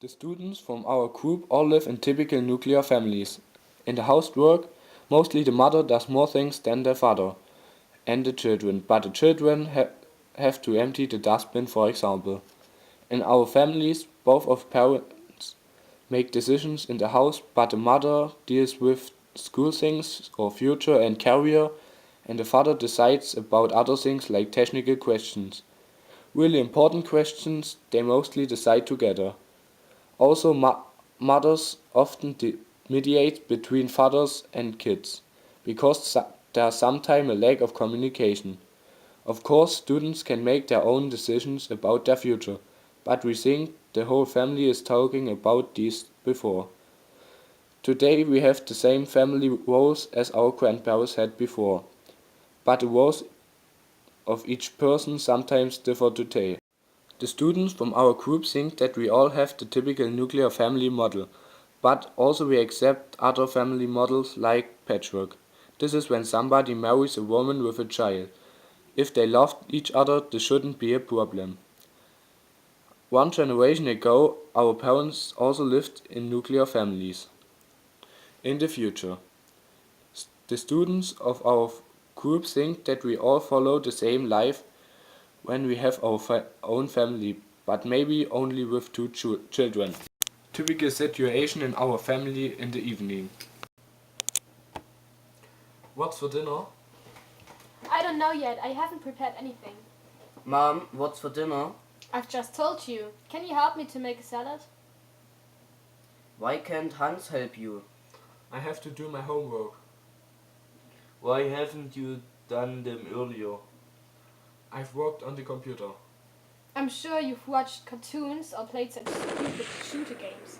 The students from our group all live in typical nuclear families. In the housework, mostly the mother does more things than the father and the children, but the children have to empty the dustbin, for example. In our families, both of parents make decisions in the house, but the mother deals with school things or future and career, and the father decides about other things like technical questions. Really important questions they mostly decide together. Also, mothers often mediate between fathers and kids, because there's sometimes a lack of communication. Of course, students can make their own decisions about their future, but we think the whole family is talking about these before. Today we have the same family roles as our grandparents had before, but the roles of each person sometimes differ today. The students from our group think that we all have the typical nuclear family model, but also we accept other family models like patchwork. This is when somebody marries a woman with a child. If they love each other, this shouldn't be a problem. One generation ago, our parents also lived in nuclear families. In the future, the students of our group think that we all follow the same life when we have our own family, but maybe only with two children. Typical situation in our family in the evening. What's for dinner? I don't know yet. I haven't prepared anything. Mom, what's for dinner? I've just told you. Can you help me to make a salad? Why can't Hans help you? I have to do my homework. Why haven't you done them earlier? I've worked on the computer. I'm sure you've watched cartoons or played such stupid shooter games.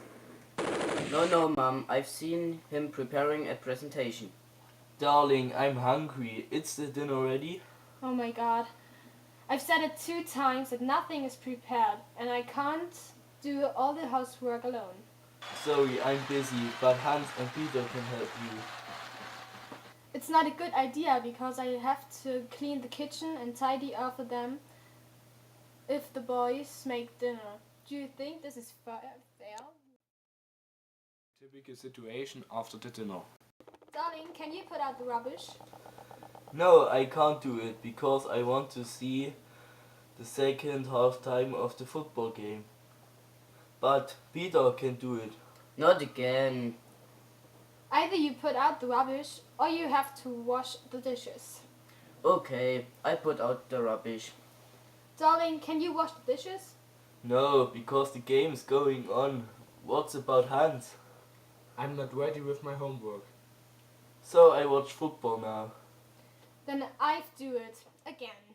No, Mom, I've seen him preparing a presentation. Darling, I'm hungry. Is the dinner ready? Oh my god. I've said it 2 times that nothing is prepared and I can't do all the housework alone. Sorry, I'm busy, but Hans and Peter can help you. It's not a good idea because I have to clean the kitchen and tidy after them if the boys make dinner. Do you think this is fair? Typical situation after the dinner. Darling, can you put out the rubbish? No, I can't do it because I want to see the second half time of the football game. But Peter can do it. Not again. Either you put out the rubbish or you have to wash the dishes. Okay, I put out the rubbish. Darling, can you wash the dishes? No, because the game is going on. What's about Hans? I'm not ready with my homework. So I watch football now. Then I do it again.